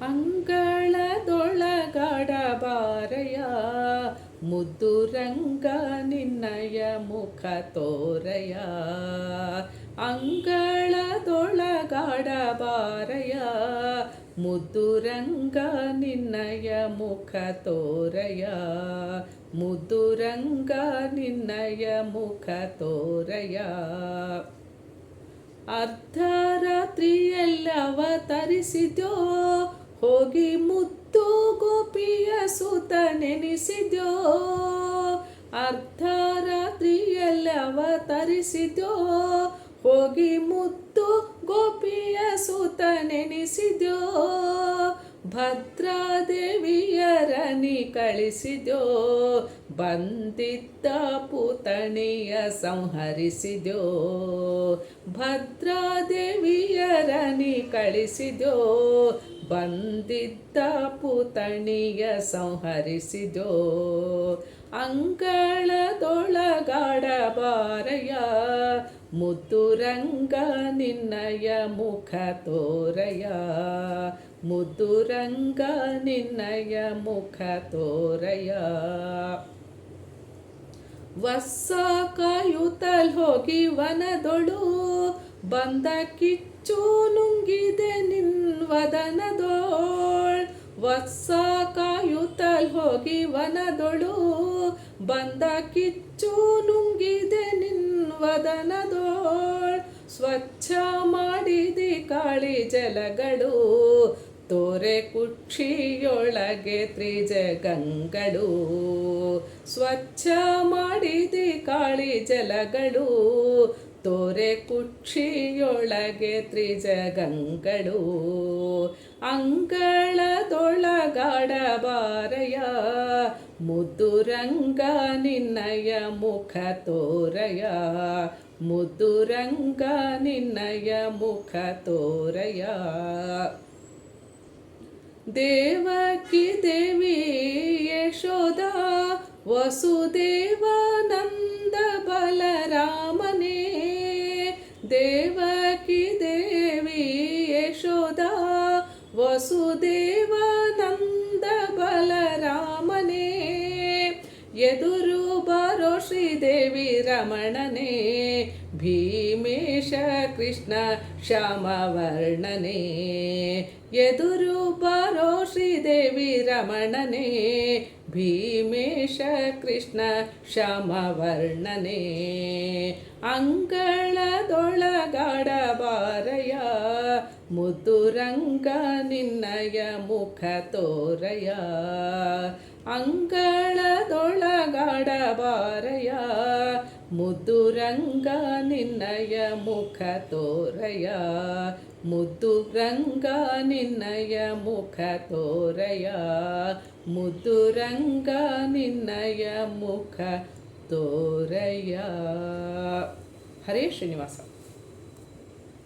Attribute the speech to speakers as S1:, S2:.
S1: ಅಂಗಳದೊಳಗಡಬಾರಯ ಮುದ್ದು ರಂಗ ನಿನ್ನಯ ಮುಖ ತೋರಯ. ಅಂಗಳದೊಳಗಡಬಾರಯ ಮುದ್ದು ರಂಗ ನಿನ್ನಯ ಮುಖ ತೋರಯ. ಮುದ್ದು ರಂಗ ನಿನ್ನಯ ಮುಖ ತೋರಯ. ಅರ್ಧರಾತ್ರಿಯಲ್ಲಿ ಅವತರಿಸಿದ್ಯೋ ಹೋಗಿ ಮುದ್ದು ಗೋಪಿಯ ಸುತ ನೆನೆಸಿದ್ಯೋ. ಅರ್ಧರಾತ್ರಿಯಲ್ಲಿ ಅವತರಿಸಿದ್ಯೋ ಹೋಗಿ ಮುದ್ದು ಗೋಪಿಯ ಸುತ ನೆನೆಸಿದ್ಯೋ. ಭದ್ರಾದೇವಿಯರನಿ ಕಳಿಸಿದ್ಯೋ ಬಂದಿದ್ದ ಪುತಣಿಯ ಸಂಹರಿಸಿದ್ಯೋ. ಭದ್ರಾದೇವಿಯರನಿ ಕಳಿಸಿದ್ಯೋ ಬಂದಿದ್ದ ಪುತಣಿಯ ಸಂಹರಿಸಿದ್ಯೋ. ಅಂಗಳದೊಳಗಡಬಾರಯ ಮುದ್ದು ರಂಗ ನಿನ್ನಯ ಮುಖ ತೋರಯ. ಮುದ್ದು ರಂಗ ನಿನ್ನಯ ಮುಖ ತೋರಯ. ವತ್ಸ ಕಾಯುತ್ತಲ್ ಹೋಗಿ ವನದೊಳು ಬಂದ ಕಿಚ್ಚು ನುಂಗಿದೆ ನಿನ್ವದನದೋಳ್. ವತ್ಸ ಕಾಯುತ್ತಲ್ ಹೋಗಿ ವನದೊಳು ಬಂದ ಕಿಚ್ಚು ನುಂಗಿದೆ ನಿನ್ವದನದೋಳ್. ಸ್ವಚ್ಛ ಮಾಡಿದಿ ಕಾಳಿ ಜಲಗಳು ತೋರೆ ಕುಕ್ಷಿಯೊಳಗೆ ತ್ರಿಜಗಂಗಳು. ಸ್ವಚ್ಛ ಮಾಡಿದಿ ಕಾಳಿ ಜಲಗಳು ತೋರೆ ಕುಕ್ಷಿಯೊಳಗೆ ತ್ರಿಜಗಂಗಳು. ಅಂಗಳದೊಳಗಡಬಾರಯ ಮುದ್ದು ರಂಗ ನಿನ್ನಯ ಮುಖ ತೋರಯ. ಮುದ್ದು ರಂಗ ನಿನ್ನಯ ಮುಖ ತೋರಯ. ದೇವಕಿ ದೇವಿ ಯಶೋದ ವಸುದೇವಾನಂದ ಬಲರಾಮನೇ. ದೇವಕಿ ದೇವಿ ಯಶೋದ ವಸುದೇವಾನಂದ ಬಲರಾಮನೇ. ಎದುರು ಬರೋ ಶ್ರೀದೇವಿ ರಮಣನೇ ಭೀಮೇಶ ಕೃಷ್ಣ ಶ್ಯಾಮವರ್ಣನೇ. ಎದುರು ಬರೋ ಶ್ರೀದೇವಿ ರಮಣನೇ ಭೀಮೇಶ ಕೃಷ್ಣ ಶ್ಯಾಮವರ್ಣನೇ. ಅಂಗಳದೊಳಗಡಬಾರಯ ಮುದ್ದು ರಂಗ ನಿನ್ನಯ ಮುಖ ತೋರಯ. ಅಂಗಳದೊಳಗಡಬಾರಯ ಮುದ್ದು ರಂಗ ನಿನ್ನಯ ಮುಖ ತೋರಯ. ಮುದ್ದು ರಂಗ ನಿನ್ನಯ ಮುಖ ತೋರಯ. ಮುದ್ದು ರಂಗ ನಿನ್ನಯ ಮುಖ ತೋರಯ. ಹರೇ ಶ್ರೀನಿವಾಸ.